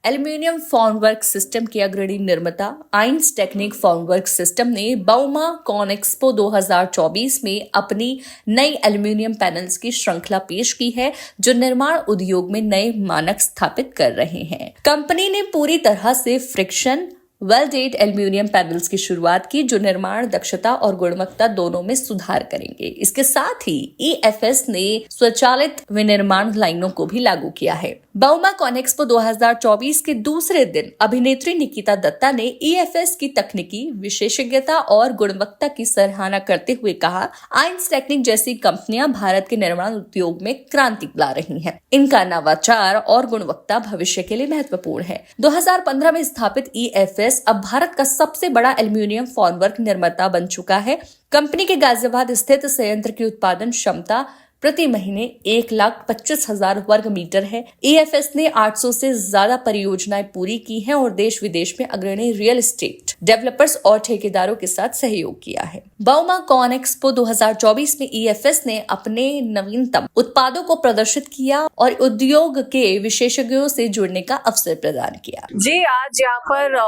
Aluminium formwork system के अग्रणी निर्माता आइंस टेक्निक फॉर्मवर्क सिस्टम ने बाउमा कॉनएक्सपो 2024 में अपनी नई एल्यूमिनियम पैनल्स की श्रृंखला पेश की है, जो निर्माण उद्योग में नए मानक स्थापित कर रहे हैं। कंपनी ने पूरी तरह से फ्रिक्शन वेल्डेड एल्यूमिनियम पैनल्स की शुरुआत की, जो निर्माण दक्षता और गुणवत्ता दोनों में सुधार करेंगे। इसके साथ ही EFS ने स्वचालित विनिर्माण लाइनों को भी लागू किया है। बाउमा कॉनएक्सपो 2024 के दूसरे दिन अभिनेत्री निकिता दत्ता ने EFS की तकनीकी विशेषज्ञता और गुणवत्ता की सराहना करते हुए कहा, आइंस टेक्निक जैसी कंपनियां भारत के निर्माण उद्योग में क्रांति ला रही हैं। इनका नवाचार और गुणवत्ता भविष्य के लिए महत्वपूर्ण है। 2015 में स्थापित EFS अब भारत का सबसे बड़ा एल्यूमिनियम फॉर्मवर्क निर्माता बन चुका है। कंपनी के गाजियाबाद स्थित संयंत्र की उत्पादन क्षमता प्रति महीने 1,25,000 वर्ग मीटर है। EFS ने 800 से ज्यादा परियोजनाएं पूरी की हैं और देश विदेश में अग्रणी रियल एस्टेट डेवलपर्स और ठेकेदारों के साथ सहयोग किया है। बाउमा कॉनएक्सपो 2024 में EFS ने अपने नवीनतम उत्पादों को प्रदर्शित किया और उद्योग के विशेषज्ञों से जुड़ने का अवसर प्रदान किया। जी, आज यहाँ पर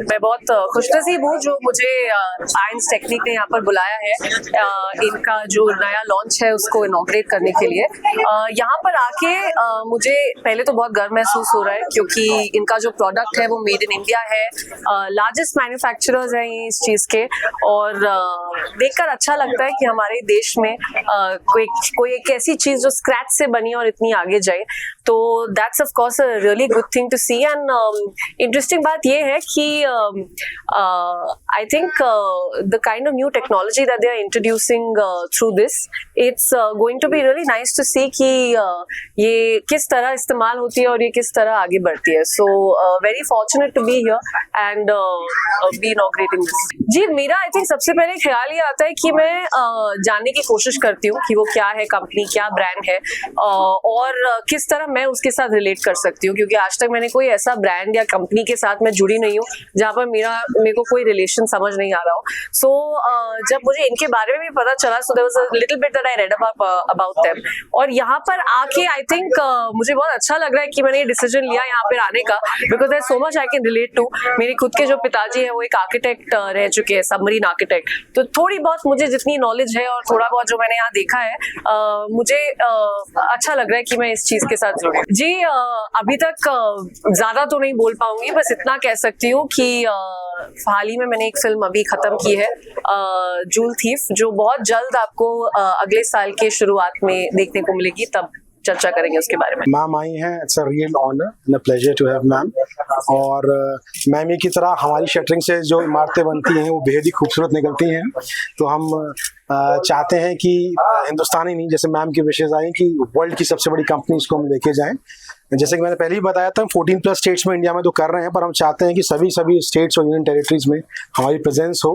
मैं बहुत खुशनसीब हूँ जो मुझे आइंस टेक्निक ने यहाँ पर बुलाया है। इनका जो नया लॉन्च है उसको इनॉग्रेट करने के लिए यहाँ पर आके मुझे पहले तो बहुत गर्व महसूस हो रहा है, क्योंकि इनका जो प्रोडक्ट है वो मेड इन इंडिया है। लार्जेस्ट मैन्युफैक्चरर्स हैं इस चीज के, और देखकर अच्छा लगता है कि हमारे देश में कोई एक ऐसी चीज जो स्क्रैच से बनी और इतनी आगे जाए, तो that's of course a really good thing to see. And interesting बात ये है कि I think the kind of new technology that they are introducing through this, it's going to be really nice to see कि ये किस तरह इस्तेमाल होती है और ये किस तरह आगे बढ़ती है। So very fortunate to be here and be inaugurating this. जी, मेरा आई थिंक सबसे पहले ख्याल ये आता है कि मैं जानने की कोशिश करती हूँ कि वो क्या है कंपनी, क्या ब्रांड है और किस तरह मैं उसके साथ रिलेट कर सकती हूँ, क्योंकि आज तक मैंने कोई ऐसा ब्रांड या कंपनी के साथ मैं जुड़ी नहीं हूँ जहाँ पर मेरे को कोई रिलेशन समझ नहीं आ रहा हो। सो जब मुझे इनके बारे में भी पता चला, so there was a little bit that I read about them, और यहाँ पर आके आई थिंक मुझे बहुत अच्छा लग रहा है कि मैंने ये डिसीजन लिया यहाँ पर आने का, because there so much I can relate to. मेरे खुद के जो पिताजी है वो एक आर्किटेक्ट रह चुके हैं, सबमरीन आर्किटेक्ट, तो थोड़ी बहुत मुझे जितनी नॉलेज है और थोड़ा बहुत जो मैंने यहाँ देखा है, मुझे अच्छा लग रहा है कि मैं इस चीज के साथ जुड़ी। जी, अभी तक ज्यादा तो नहीं बोल पाऊंगी, बस इतना कह सकती हूँ कि हाल ही में मैंने एक फिल्म अभी खत्म की है, जूल थीफ, जो बहुत जल्द आपको अगले साल के शुरुआत में देखने को मिलेगी, तब चर्चा करेंगे उसके बारे में। मैम आई हैं, it's a real honour and a pleasure to have ma'am. और मैम की तरह हमारी शटरिंग से जो इमारतें बनती हैं वो बेहद ही खूबसूरत निकलती हैं, तो हम चाहते हैं कि हिंदुस्तानी नहीं, जैसे मैम की विशेष आई कि वर्ल्ड की सबसे बड़ी कंपनी इसको हम लेके जाएं। जैसे कि मैंने पहले ही बताया था, 14+ स्टेट्स में इंडिया में तो कर रहे हैं, पर हम चाहते हैं कि सभी स्टेट्स और यूनियन टेरिटरीज में हमारी प्रेजेंस हो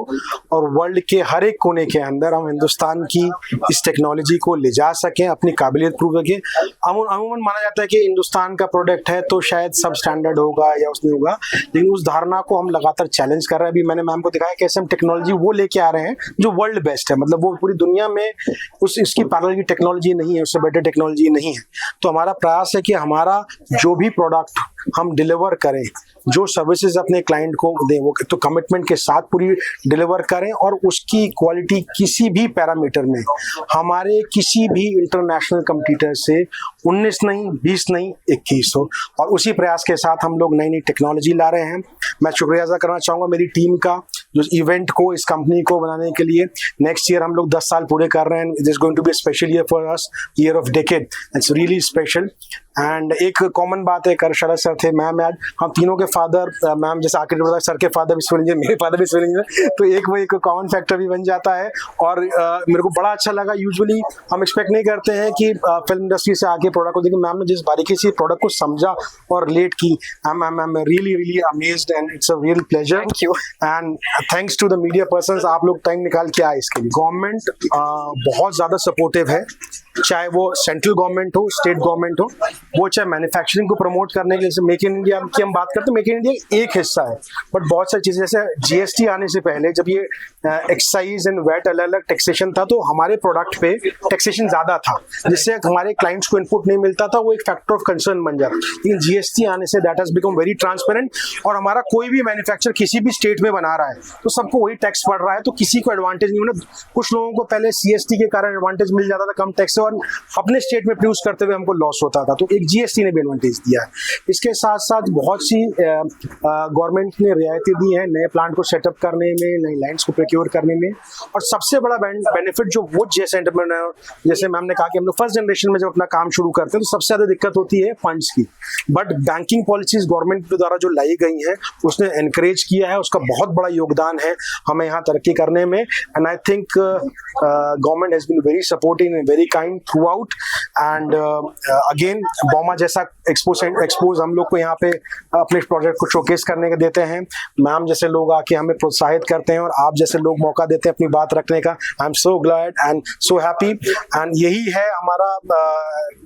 और वर्ल्ड के हर एक कोने के अंदर हम हिंदुस्तान की इस टेक्नोलॉजी को ले जा सकें, अपनी काबिलियत प्रूव सकें। अमूमन माना जाता है कि हिंदुस्तान का प्रोडक्ट है तो शायद सब स्टैंडर्ड होगा या उसमें होगा, लेकिन उस धारणा को हम लगातार चैलेंज कर रहे हैं। अभी मैंने मैम को दिखाया कैसे हम टेक्नोलॉजी वो लेके आ रहे हैं जो वर्ल्ड बेस्ट है, मतलब वो पूरी दुनिया में इसकी पैरेलल की टेक्नोलॉजी नहीं है, उससे बेटर टेक्नोलॉजी नहीं है। तो हमारा प्रयास है कि हमारा जो भी प्रोडक्ट हम डिलीवर करें, जो सर्विसेज अपने क्लाइंट को दें, वो तो कमिटमेंट के साथ पूरी डिलीवर करें और उसकी क्वालिटी किसी भी पैरामीटर में हमारे किसी भी इंटरनेशनल कंपटीटर से 19 नहीं 20 नहीं 21 हो। और उसी प्रयास के साथ हम लोग नई नई टेक्नोलॉजी ला रहे हैं। मैं शुक्रिया अदा करना चाहूँगा मेरी टीम का, जो इवेंट को, इस कंपनी को बनाने के लिए। नेक्स्ट ईयर हम लोग 10 साल पूरे कर रहे हैं। It is going to be special year for us, year of decade, it's really special. And एक कॉमन बात है, कर शरद सर थे, मैम आज, हम तीनों के फादर, मैम जैसे आर्किटेक्ट सर के फादर भी सिविल इंजीनियर, मेरे फादर भी सिविल इंजीनियर, तो एक कॉमन फैक्टर भी बन जाता है। और मेरे को बड़ा अच्छा लगा। यूजुअली हम एक्सपेक्ट नहीं करते हैं कि फिल्म इंडस्ट्री से आके प्रोडक्ट को, लेकिन मैम ने जिस बारीकी से प्रोडक्ट को समझा और रिलेट की, I am really amazed and it's a real pleasure. Thank you and thanks to the media persons, आप लोग टाइम निकाल के आए इसके लिए। गवर्नमेंट बहुत ज़्यादा सपोर्टिव है, चाहे वो सेंट्रल गवर्नमेंट हो, स्टेट गवर्नमेंट हो। वो चाहे मैन्युफैक्चरिंग को प्रमोट करने के लिए, मेक इन इंडिया की हम बात करते हैं, मेक इन इंडिया एक हिस्सा है, बट बहुत सारी चीजें, जैसे जीएसटी आने से पहले जब ये एक्साइज एंड वैट अलग अलग टैक्सेशन था, तो हमारे प्रोडक्ट पे टैक्सेशन ज्यादा था, जिससे हमारे क्लाइंट्स को इनपुट नहीं मिलता था, वो एक फैक्टर ऑफ कंसर्न बन जाता। लेकिन जीएसटी आने say that has become very transparent, और हमारा कोई भी मैन्युफैक्चर किसी भी स्टेट में बना रहा है तो सबको वही टैक्स पड़ रहा है, तो किसी को एडवांटेज नहीं होना। कुछ लोगों को पहले सीएसटी के कारण एडवांटेज मिल जाता था कम टैक्स से, और अपने स्टेट में प्रोड्यूस करते हुए हमको लॉस होता था, तो एक जीएसटी ने भी एडवांटेज दिया है। इसके साथ साथ बहुत सी गवर्नमेंट ने रियायतें दी हैं नए प्लांट को सेटअप करने में, नई लाइन्स को प्रोक्योर करने में, और सबसे बड़ा बेनिफिट जो वो जैसे एंटरप्रेन्योर, जैसे मैम ने कहा कि हम लोग फर्स्ट जनरेशन में जब अपना काम शुरू करते हैं तो सबसे ज्यादा दिक्कत होती है फंड्स की, बट बैंकिंग पॉलिसीज गवर्नमेंट द्वारा जो लाई गई हैं उसने एनकरेज किया है, उसका बहुत बड़ा योगदान है हमें यहाँ तरक्की करने में। And I think government has been very supportive and very kind throughout. And again Bauma जैसा एक्सपोज हम लोग को यहाँ पे अपने प्रोजेक्ट को शोकेस करने का देते हैं, मैम जैसे लोग आके हमें प्रोत्साहित करते हैं, और आप जैसे लोग मौका देते हैं अपनी बात रखने का। I am so glad and so happy, and यही है हमारा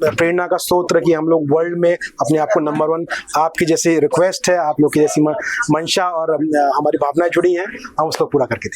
प्रेरणा का स्रोत कि हम लोग वर्ल्ड में अपने आप को नंबर 1, आपकी जैसी रिक्वेस्ट है, आप लोग की जैसी मंशा और हमारी भावनाएं जुड़ी हैं, हम उसको पूरा करके दें।